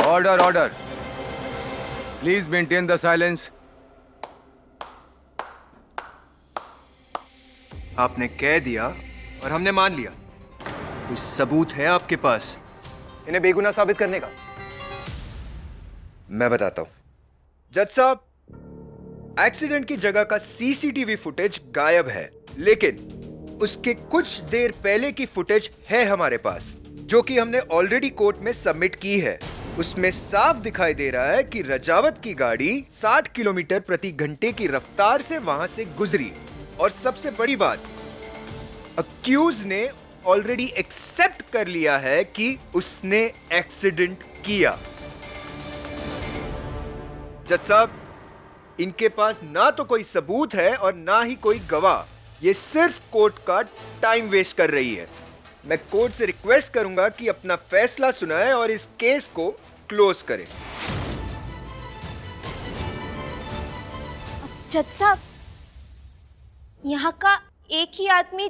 Order order, please maintain the silence. आपने कह दिया और हमने मान लिया। कोई सबूत है आपके पास इन्हें बेगुनाह साबित करने का? मैं बताता हूं। जज साहब, एक्सीडेंट की जगह का सीसीटीवी फुटेज गायब है, लेकिन उसके कुछ देर पहले की फुटेज है हमारे पास, जो कि हमने ऑलरेडी कोर्ट में सबमिट की है। उसमें साफ दिखाई दे रहा है कि रजावत की गाड़ी 60 किलोमीटर प्रति घंटे की रफ्तार से वहां से गुजरी। और सबसे बड़ी बात, अक्यूज ने ऑलरेडी एक्सेप्ट कर लिया है कि उसने एक्सीडेंट किया। जज साहब, इनके पास ना तो कोई सबूत है और ना ही कोई गवाह। ये सिर्फ कोर्ट का टाइम वेस्ट कर रही है। मैं कोर्ट से रिक्वेस्ट करूंगा कि अपना फैसला सुनाए और इस केस को क्लोज करें। जज साहब, यहाँ का एक ही आदमी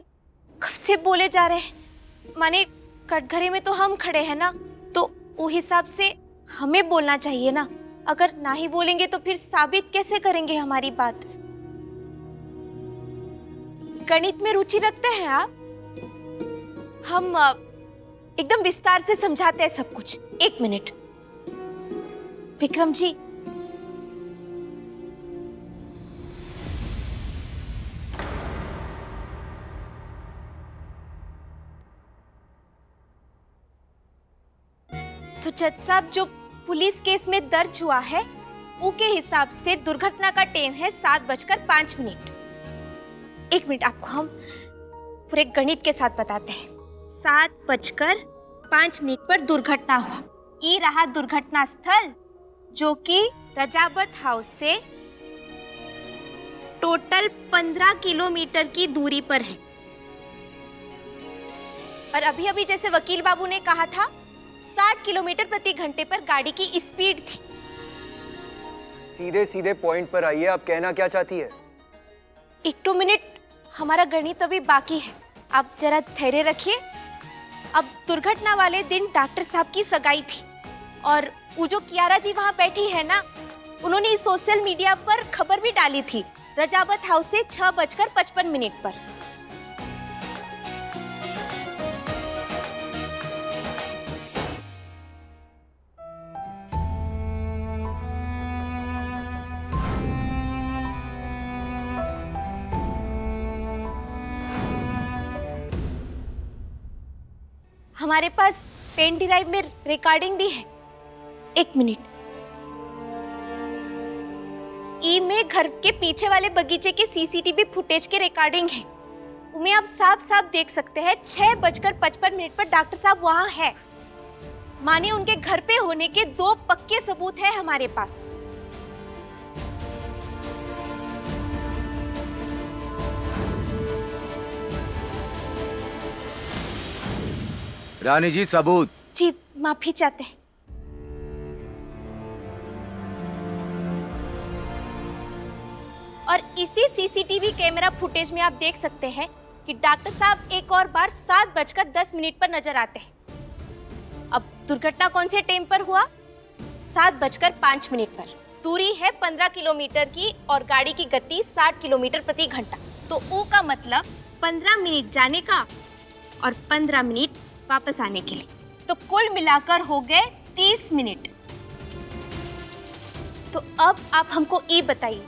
कब से बोले जा रहे हैं। माने कटघरे में तो हम खड़े हैं ना, तो वो हिसाब से हमें बोलना चाहिए ना। अगर ना ही बोलेंगे तो फिर साबित कैसे करेंगे हमारी बात। गणित में रुचि रखते हैं आप? हम एकदम विस्तार से समझाते हैं सब कुछ। एक मिनट विक्रम जी, तो जज साहब, जो पुलिस केस में दर्ज हुआ है उसके हिसाब से दुर्घटना का टाइम है 7:05। एक मिनट, आपको हम पूरे गणित के साथ बताते हैं। 7:05 पर दुर्घटना हुआ। ये रहा दुर्घटना स्थल, जो कि रजावत हाउस से टोटल 15 किलोमीटर की दूरी पर है। और अभी अभी जैसे वकील बाबू ने कहा था, 60 किलोमीटर प्रति घंटे पर गाड़ी की स्पीड थी। सीधे सीधे पॉइंट पर आइए, आप कहना क्या चाहती है? 1-2 मिनट, हमारा गणित अभी बाकी है। आप जरा धैर्य रखिए। अब दुर्घटना वाले दिन डॉक्टर साहब की सगाई थी, और वो जो कियारा जी वहाँ बैठी है ना, उन्होंने सोशल मीडिया पर खबर भी डाली थी रजावत हाउस से 6:55 पर। हमारे पास पेन ड्राइव में रिकॉर्डिंग भी है। 1 मिनट, ई में घर के पीछे वाले बगीचे के सीसीटीवी फुटेज की रिकॉर्डिंग है। उनमें आप साफ साफ देख सकते हैं 6:55 पर डॉक्टर साहब वहां है। माने उनके घर पे होने के 2 पक्के सबूत हैं हमारे पास। रानी जी, सबूत। जी माफी चाहते हैं। और इसी सीसीटीवी कैमरा फुटेज में आप देख सकते हैं कि डॉक्टर साहब एक और बार 7:10 पर नजर आते हैं। अब दुर्घटना कौन से टाइम पर हुआ? 7:05 पर। दूरी है 15 किलोमीटर की और गाड़ी की गति 60 किलोमीटर प्रति घंटा। तो ओ का मतलब 15 मिनट जाने का और 15 मिनट वापस आने के लिए, तो कुल मिलाकर हो गए 30 मिनट। तो अब आप हमको ये बताइए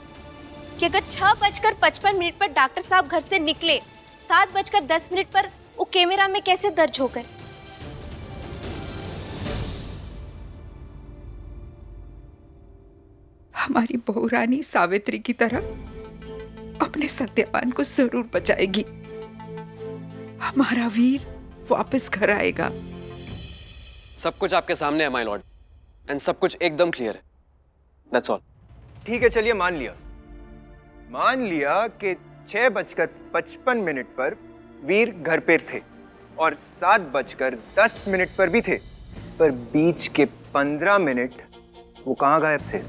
कि अगर 6:55 पर डॉक्टर साहब घर से निकले, 7:10 पर वो कैमरा में कैसे दर्ज हो गए? हमारी बहू रानी सावित्री की तरह अपने सत्यवान को जरूर बचाएगी। हमारा वीर वापस घर आएगा। सब कुछ आपके सामने है माय लॉर्ड, एंड सब कुछ एकदम क्लियर है। That's all. ठीक है, चलिए मान लिया कि 6:55 पर वीर घर पे थे और 7:10 पर भी थे, पर बीच के 15 मिनट वो कहाँ गायब थे?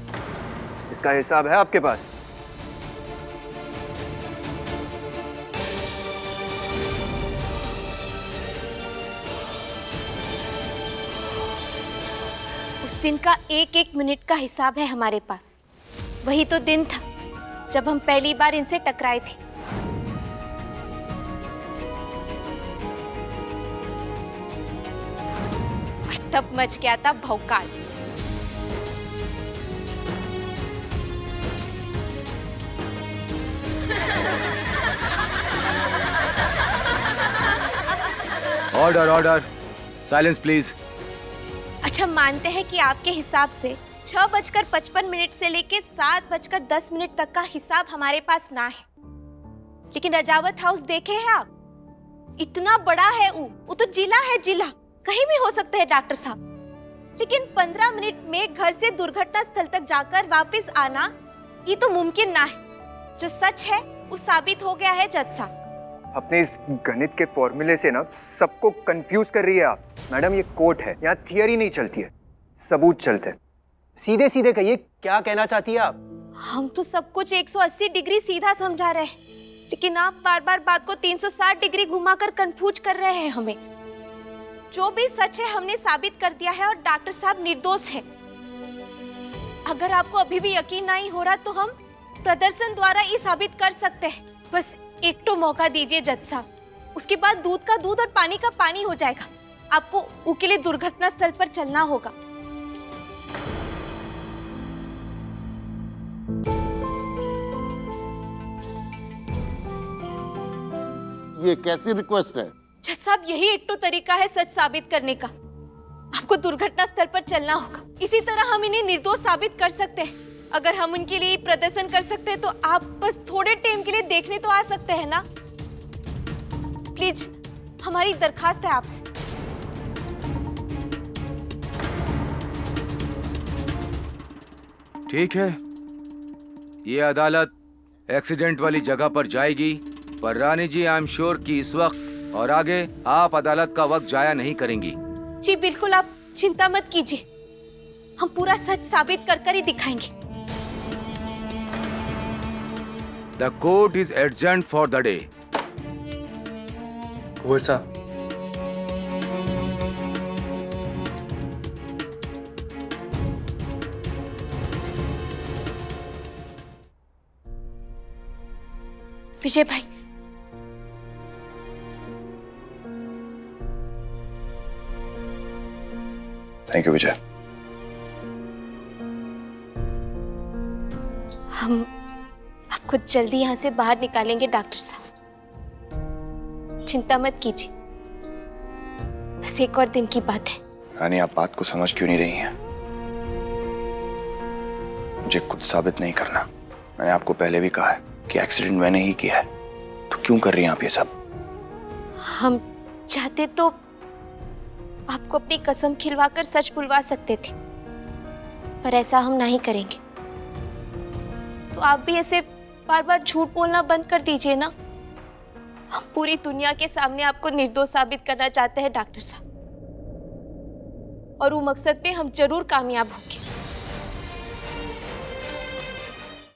इसका हिसाब है आपके पास? उस दिन का एक एक मिनट का हिसाब है हमारे पास। वही तो दिन था जब हम पहली बार इनसे टकराए थे। और तब मच गया था भौकाल। Order order, silence please. अच्छा, मानते हैं कि आपके हिसाब से 6:55 से लेके 7:10 तक का हिसाब हमारे पास ना है, लेकिन रजावत हाउस देखे हैं आप? इतना बड़ा है वो तो जिला है, जिला कहीं भी हो सकता है डॉक्टर साहब। लेकिन 15 मिनट में घर से दुर्घटना स्थल तक जाकर वापस आना ये तो मुमकिन ना है। जो सच है वो साबित हो गया है जज साहब। अपने इस गणित के फॉर्मूले से ना सबको कंफ्यूज कर रही है आप। मैडम ये कोर्ट है, यहाँ थियरी नहीं चलती है, सबूत चलते हैं। सीधे सीधे कहिए, क्या कहना चाहती है आप? हम तो सब कुछ 180 डिग्री सीधा समझा रहे हैं, लेकिन आप बार बार बात को 360 डिग्री घुमाकर कंफ्यूज कर रहे हैं हमें। जो भी सच है हमने साबित कर दिया है और डॉक्टर साहब निर्दोष है। अगर आपको अभी भी यकीन नहीं हो रहा तो हम प्रदर्शन द्वारा ये साबित कर सकते हैं। बस एक तो मौका दीजिए जज साहब, उसके बाद दूध का दूध और पानी का पानी हो जाएगा। आपको उसके लिए दुर्घटना स्थल पर चलना होगा। ये कैसी रिक्वेस्ट है? जज साहब, यही एक तो तरीका है सच साबित करने का। आपको दुर्घटना स्थल पर चलना होगा, इसी तरह हम इन्हें निर्दोष साबित कर सकते हैं। अगर हम उनके लिए प्रदर्शन कर सकते हैं तो आप बस थोड़े टाइम के लिए देखने तो आ सकते हैं ना। प्लीज, हमारी दरखास्त है आपसे। ठीक है, ये अदालत एक्सीडेंट वाली जगह पर जाएगी, पर रानी जी आई एम श्योर कि इस वक्त और आगे आप अदालत का वक्त जाया नहीं करेंगी। जी बिल्कुल, आप चिंता मत कीजिए, हम पूरा सच साबित कर ही दिखाएंगे। The court is adjourned for the day. कुंवर साहब, विजय भाई, थैंक यू विजय। हम आपको जल्दी यहाँ से बाहर निकालेंगे डॉक्टर साहब, चिंता मत कीजिए। बस एक और दिन की बात है। रानी, आप बात को समझ क्यों नहीं रही हैं? मुझे खुद साबित नहीं करना। मैंने आपको पहले भी कहा है कि एक्सीडेंट मैंने ही किया है, तो क्यों कर रही हैं आप ये सब? हम चाहते तो आपको अपनी कसम खिलवाकर सच बुलवा सकते थे, पर ऐसा हम नहीं करेंगे। तो आप भी ऐसे बार बार झूठ बोलना बंद कर दीजिए ना। हम पूरी दुनिया के सामने आपको निर्दोष साबित करना चाहते हैं डॉक्टर साहब, और वो मकसद पे हम जरूर कामयाब होंगे।